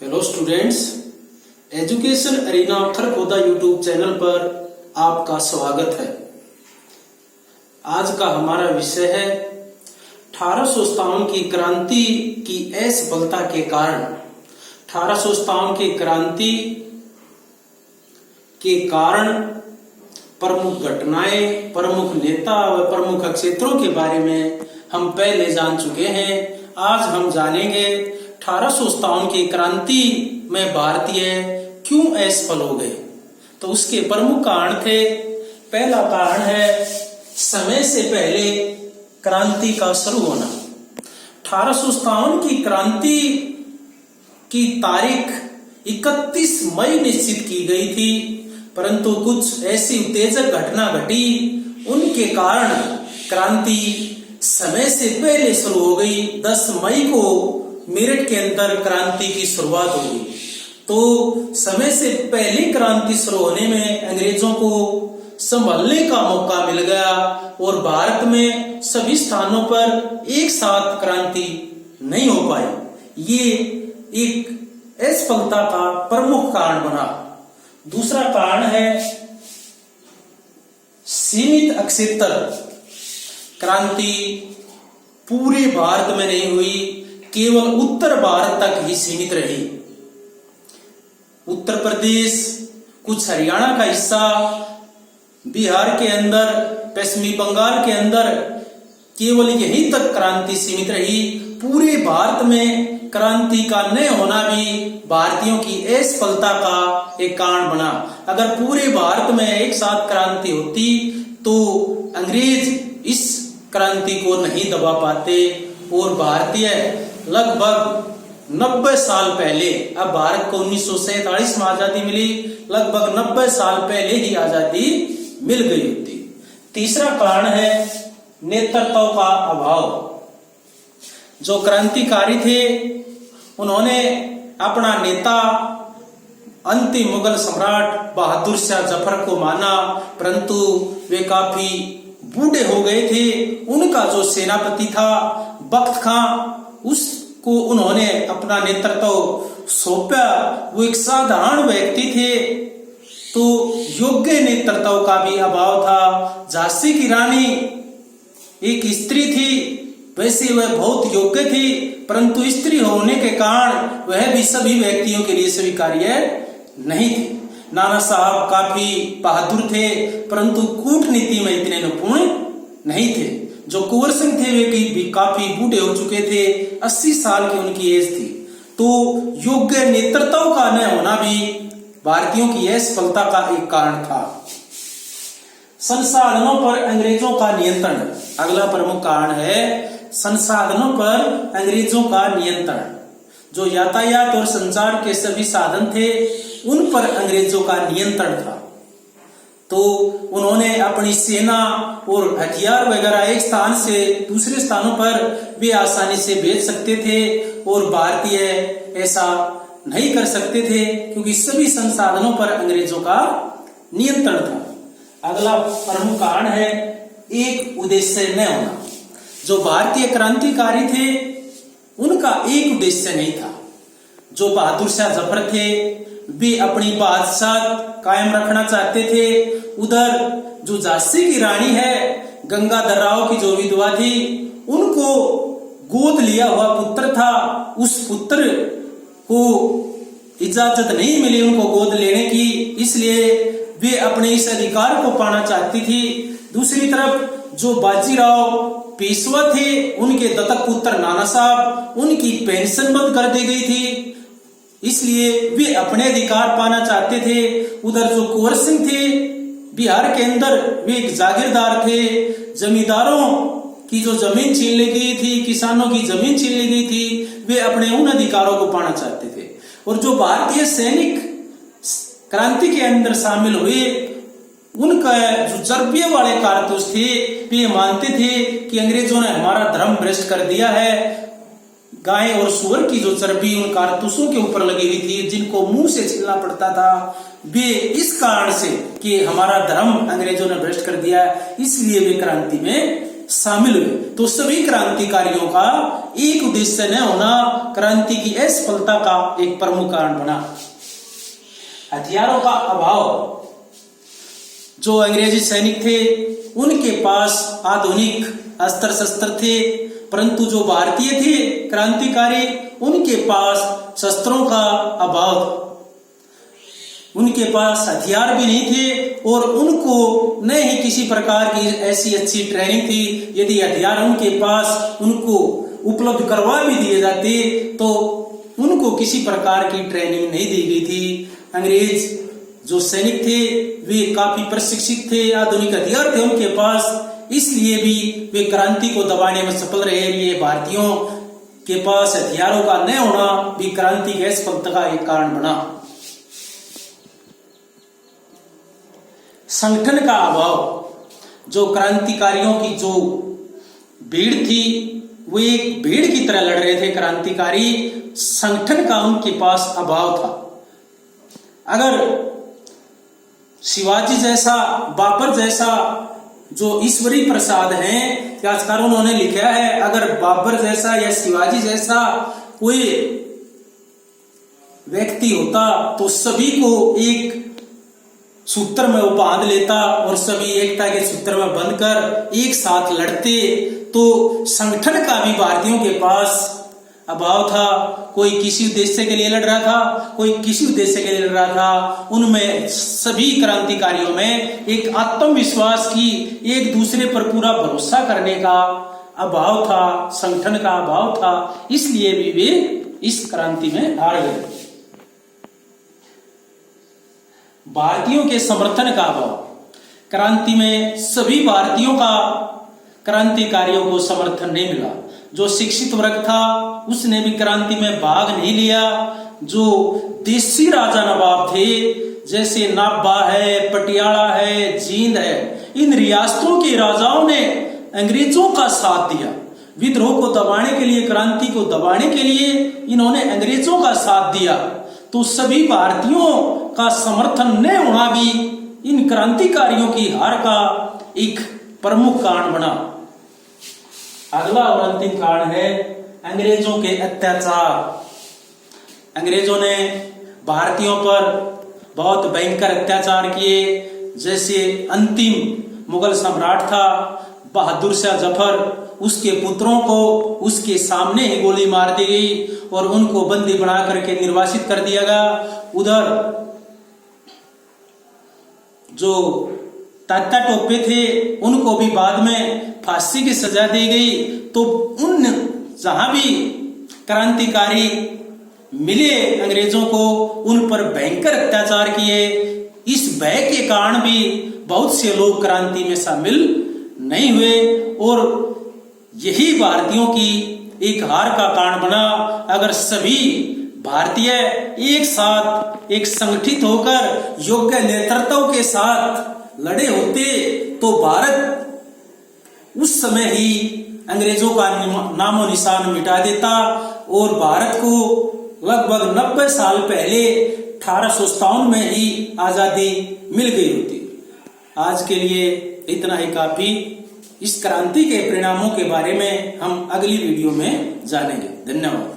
Hello students, education arena Kharkhoda YouTube channel पर आपका स्वागत है। आज का हमारा विषय है 1857 की क्रांति की असफलता के कारण। 1857 की क्रांति के कारण प्रमुख घटनाएं, प्रमुख नेता व प्रमुख क्षेत्रों के बारे में हम पहले जान चुके हैं। आज हम जानेंगे 1857 की क्रांति में भारतीय क्यों असफल हो गए। तो उसके प्रमुख कारण थे। पहला कारण है समय से पहले क्रांति का शुरू होना। 1857 की क्रांति की तारीख 31 मई निश्चित की गई थी, परंतु कुछ ऐसी उत्तेजक घटना घटी, उनके कारण क्रांति समय से पहले शुरू हो गई। 10 मई को मेरठ के अंदर क्रांति की शुरुआत हुई। तो समय से पहले क्रांति शुरू होने में अंग्रेजों को संभलने का मौका मिल गया और भारत में सभी स्थानों पर एक साथ क्रांति नहीं हो पाई। ये एक असफलता का प्रमुख कारण बना। दूसरा कारण है सीमित क्षेत्र। क्रांति पूरे भारत में नहीं हुई, केवल उत्तर भारत तक ही सीमित रही। उत्तर प्रदेश, कुछ हरियाणा का हिस्सा, बिहार के अंदर, पश्चिमी बंगाल के अंदर केवल यहीं तक क्रांति सीमित रही। पूरे भारत में क्रांति का न होना भी भारतीयों की असफलता का एक कारण बना। अगर पूरे भारत में एक साथ क्रांति होती तो अंग्रेज इस क्रांति को नहीं दबा पाते और भारतीय लगभग 90 साल पहले, अब भारत को 1947 में आजादी मिली, लगभग 90 साल पहले ही आजादी मिल गई होती। तीसरा कारण है नेतृत्व का अभाव। जो क्रांतिकारी थे उन्होंने अपना नेता अंतिम मुगल सम्राट बहादुर शाह जफर को माना, परंतु वे काफी बूढ़े हो गए थे। उनका जो सेनापति था बख्त खां, उसको उन्होंने अपना नेतृत्व सौंपा। वो एक साधारण व्यक्ति थे, तो योग्य नेतृत्व का भी अभाव था। झांसी की रानी एक स्त्री थी, वैसे वह बहुत योग्य थी, परंतु स्त्री होने के कारण वह भी सभी व्यक्तियों के लिए स्वीकार्य नहीं थी। नाना साहब काफी बहादुर थे, परंतु कूटनीति में इतने निपुण नहीं थे। जो कुंवर सिंह थे वे भी काफी बूढ़े हो चुके थे, 80 साल की उनकी एज थी। तो योग्य नेतृत्व का न होना भी भारतीयों की असफलता का एक कारण था। संसाधनों पर अंग्रेजों का नियंत्रण अगला प्रमुख कारण है। संसाधनों पर अंग्रेजों का नियंत्रण। जो यातायात और संचार के सभी साधन थे उन पर अंग्रेजों का नियंत्रण था। तो उन्होंने अपनी सेना और हथियार वगैरह एक स्थान से दूसरे स्थानों पर भी आसानी से भेज सकते थे और भारतीय ऐसा नहीं कर सकते थे, क्योंकि सभी संसाधनों पर अंग्रेजों का नियंत्रण था। अगला प्रमुख कारण है एक उद्देश्य न होना। जो भारतीय क्रांतिकारी थे उनका एक उद्देश्य नहीं था। जो बहादुर शाह जफर थे वे अपनी बादशाह कायम रखना चाहते थे। उधर जो झांसी की रानी है, गंगाधर राव की जो विधवा थी, उनको गोद लिया हुआ पुत्र था। उस पुत्र को इजाजत नहीं मिली उनको गोद लेने की, इसलिए वे अपने इस अधिकार को पाना चाहती थी। दूसरी तरफ जो बाजीराव पेशवा थे उनके दत्तक पुत्र नाना साहब, उनकी पेंशन बंद कर दी गई थी, इसलिए वे अपने अधिकार पाना चाहते थे। उधर जो कुंवर सिंह थे बिहार के अंदर, वे एक जागीरदार थे। जमींदारों की जो जमीन छीन ली गई थी, किसानों की जमीन छीन ली गई थी, वे अपने उन अधिकारों को पाना चाहते थे। और जो भारतीय सैनिक क्रांति के अंदर शामिल हुए, उनका जो चर्बियों वाले कारतूस थे, वे मानते थे कि अंग्रेजों ने हमारा धर्म भ्रष्ट कर दिया है। गाय और सुअर की जो चर्बी उन कारतूसों के ऊपर लगी हुई थी, जिनको मुंह से छीलना पड़ता था, वे इस कारण से कि हमारा धर्म अंग्रेजों ने भ्रष्ट कर दिया, इसलिए वे क्रांति में शामिल हुए। तो सभी क्रांतिकारियों का एक उद्देश्य न होना क्रांति की असफलता का एक प्रमुख कारण बना। हथियारों का अभाव। जो अंग्रेजी सैनिक थे उनके पास आधुनिक अस्त्र शस्त्र थे, परंतु जो भारतीय थे क्रांतिकारी उनके पास शस्त्रों का अभाव था। उनके पास हथियार भी नहीं थे और उनको न ही किसी प्रकार की ऐसी अच्छी ट्रेनिंग थी। यदि हथियार उनके पास उनको उपलब्ध करवा भी दिए जाते तो उनको किसी प्रकार की ट्रेनिंग नहीं दी गई थी। अंग्रेज जो सैनिक थे वे काफी प्रशिक्षित थे, आधुनिक हथियार थे उनके पास, इसलिए भी वे क्रांति को दबाने में सफल रहे। ये भारतीयों के पास हथियारों का न होना भी क्रांति की असफलता का एक कारण बना। संगठन का अभाव। जो क्रांतिकारियों की जो भीड़ थी वो एक भीड़ की तरह लड़ रहे थे क्रांतिकारी, संगठन का उनके पास अभाव था। अगर शिवाजी जैसा, बाबर जैसा जो ईश्वरी प्रसाद हैं, इतिहासकार उन्होंने लिखा है, अगर बाबर जैसा या शिवाजी जैसा कोई व्यक्ति होता तो सभी को एक सूत्र में वो बांध लेता और सभी एकता के सूत्र में बंधकर एक साथ लड़ते। तो संगठन का भी भारतीयों के पास अभाव था। कोई किसी उद्देश्य के लिए लड़ रहा था, कोई किसी उद्देश्य के लिए लड़ रहा था। उनमें सभी क्रांतिकारियों में एक आत्मविश्वास की, एक दूसरे पर पूरा भरोसा करने का अभाव था, संगठन का अभाव था, इसलिए भी वे इस क्रांति में हार गए। भारतीयों के समर्थन का अभाव। क्रांति में सभी भारतीयों का क्रांतिकारियों को समर्थन नहीं मिला। जो शिक्षित वर्ग था उसने भी क्रांति में भाग नहीं लिया। जो देसी राजा नवाब थे जैसे नाभा है, पटियाला है, जींद है, इन रियासतों के राजाओं ने अंग्रेजों का साथ दिया। विद्रोह को दबाने के लिए, क्रांति को दबाने के लिए इन्होंने अंग्रेजों का साथ दिया। तो सभी भारतीयों का समर्थन न होना भी इन क्रांतिकारियों की हार का एक प्रमुख कारण बना। अगला और अंतिम कारण है अंग्रेजों के अत्याचार। अंग्रेजों ने भारतीयों पर बहुत भयंकर अत्याचार किए। जैसे अंतिम मुगल सम्राट था बहादुर शाह जफर, उसके पुत्रों को उसके सामने ही गोली मार दी गई और उनको बंदी बना करके निर्वासित कर दिया गया। उधर जो तात्या टोपे थे उनको भी बाद में फांसी की सजा दी गई। तो उन जहां भी क्रांतिकारी मिले अंग्रेजों को, उन पर भयंकर अत्याचार किए। इस भय के कारण भी बहुत से लोग क्रांति में शामिल नहीं हुए और यही भारतीयों की एक हार का कारण बना। अगर सभी भारतीय एक साथ, एक संगठित होकर योग्य नेतृत्व के साथ लड़े होते तो भारत उस समय ही अंग्रेजों का नामो निशान मिटा देता और भारत को लगभग 90 साल पहले 1857 में ही आजादी मिल गई होती। आज के लिए इतना ही काफी। इस क्रांति के परिणामों के बारे में हम अगली वीडियो में जानेंगे। धन्यवाद।